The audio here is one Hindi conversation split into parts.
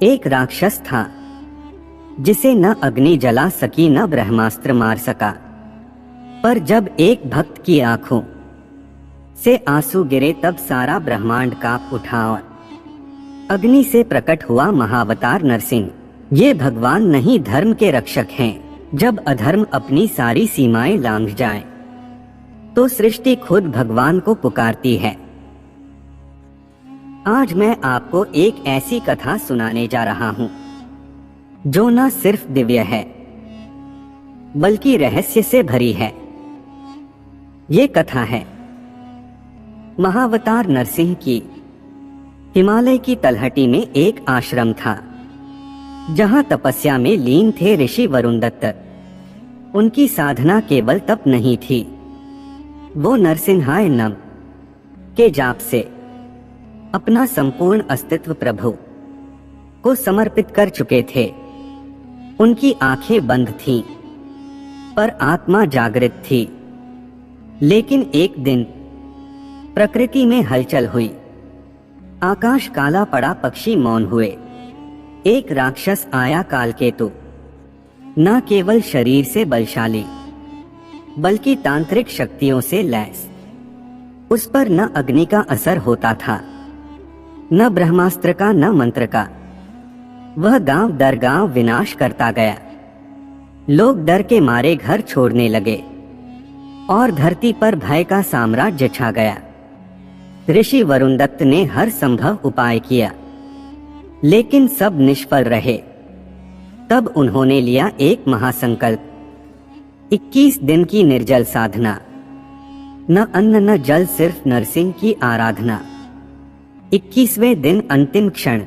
एक राक्षस था जिसे न अग्नि जला सकी न ब्रह्मास्त्र मार सका, पर जब एक भक्त की आंखों से आंसू गिरे तब सारा ब्रह्मांड कांप उठा और अग्नि से प्रकट हुआ महाअवतार नरसिंह। ये भगवान नहीं, धर्म के रक्षक हैं। जब अधर्म अपनी सारी सीमाएं लांघ जाए तो सृष्टि खुद भगवान को पुकारती है। आज मैं आपको एक ऐसी कथा सुनाने जा रहा हूं जो न सिर्फ दिव्य है बल्कि रहस्य से भरी है। ये कथा है महाअवतार नरसिंह की। हिमालय की तलहटी में एक आश्रम था जहां तपस्या में लीन थे ऋषि वरुण दत्त। उनकी साधना केवल तप नहीं थी, वो नरसिंहाय नम के जाप से अपना संपूर्ण अस्तित्व प्रभु को समर्पित कर चुके थे। उनकी आंखें बंद थीं, पर आत्मा जागृत थी। लेकिन एक दिन प्रकृति में हलचल हुई। आकाश काला पड़ा, पक्षी मौन हुए। एक राक्षस आया, कालकेतु, न केवल शरीर से बलशाली बल्कि तांत्रिक शक्तियों से लैस। उस पर न अग्नि का असर होता था, न ब्रह्मास्त्र का, न मंत्र का। वह गांव दर गांव विनाश करता गया। लोग डर के मारे घर छोड़ने लगे और धरती पर भय का साम्राज्य छा गया। ऋषि वरुण दत्त ने हर संभव उपाय किया, लेकिन सब निष्फल रहे। तब उन्होंने लिया एक महासंकल्प, 21 दिन की निर्जल साधना, न अन्न न जल, सिर्फ नरसिंह की आराधना। 21वें दिन अंतिम क्षण,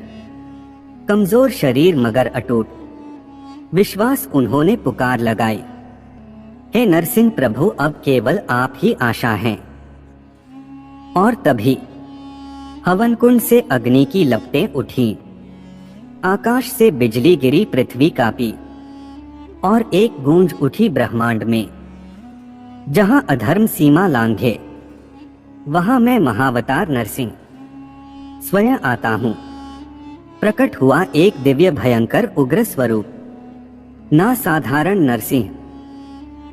कमजोर शरीर मगर अटूट विश्वास, उन्होंने पुकार लगाई, हे नरसिंह प्रभु, अब केवल आप ही आशा हैं। और तभी हवन कुंड से अग्नि की लपटें उठी, आकाश से बिजली गिरी, पृथ्वी कांपी और एक गूंज उठी ब्रह्मांड में। जहां अधर्म सीमा लांघे वहां मैं महाअवतार नरसिंह स्वयं आता हूं। प्रकट हुआ एक दिव्य भयंकर उग्र स्वरूप, ना साधारण नरसिंह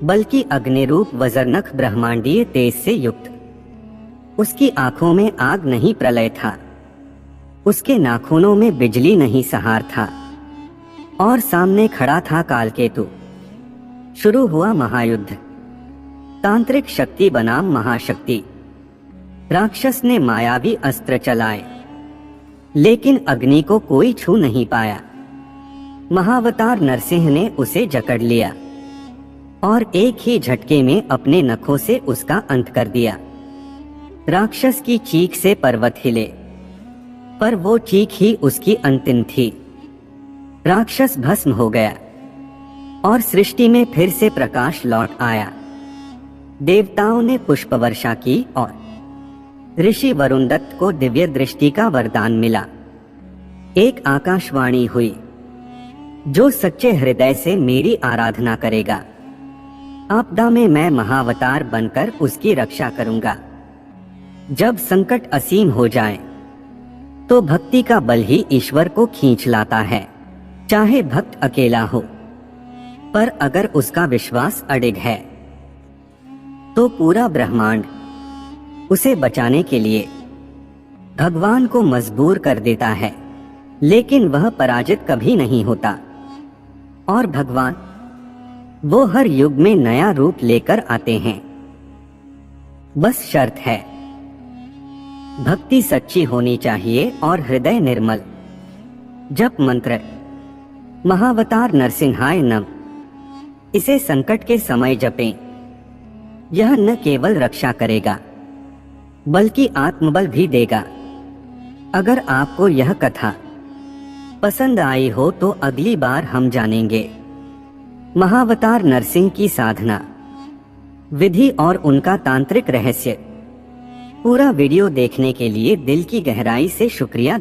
बल्कि अग्निरूप, वज्रनख, ब्रह्मांडीय तेज से युक्त। उसकी आंखों में आग नहीं, प्रलय था। उसके नाखूनों में बिजली नहीं, सहार था। और सामने खड़ा था कालकेतु। शुरू हुआ महायुद्ध। तांत्रिक शक्ति बनाम महाशक्ति। राक्षस ने मायावी अस्त्र चलाए, लेकिन अग्नि को कोई छू नहीं पाया। महाअवतार नरसिंह ने उसे जकड़ लिया और एक ही झटके में अपने नखों से उसका अंत कर दिया। राक्षस की चीख से पर्वत हिले, पर वो चीख ही उसकी अंतिम थी। राक्षस भस्म हो गया और सृष्टि में फिर से प्रकाश लौट आया। देवताओं ने पुष्प वर्षा की और ऋषि वरुण दत्त को दिव्य दृष्टि का वरदान मिला। एक आकाशवाणी हुई, जो सच्चे हृदय से मेरी आराधना करेगा, आपदा में मैं महाअवतार बनकर उसकी रक्षा करूंगा। जब संकट असीम हो जाए तो भक्ति का बल ही ईश्वर को खींच लाता है। चाहे भक्त अकेला हो, पर अगर उसका विश्वास अडिग है तो पूरा ब्रह्मांड उसे बचाने के लिए भगवान को मजबूर कर देता है। लेकिन वह पराजित कभी नहीं होता। और भगवान, वो हर युग में नया रूप लेकर आते हैं। बस शर्त है, भक्ति सच्ची होनी चाहिए और हृदय निर्मल। जप मंत्र, महाअवतार नरसिंहाय नमः, इसे संकट के समय जपें। यह न केवल रक्षा करेगा बल्कि आत्मबल भी देगा। अगर आपको यह कथा पसंद आई हो तो अगली बार हम जानेंगे महाअवतार नरसिंह की साधना विधि और उनका तांत्रिक रहस्य। पूरा वीडियो देखने के लिए दिल की गहराई से शुक्रिया।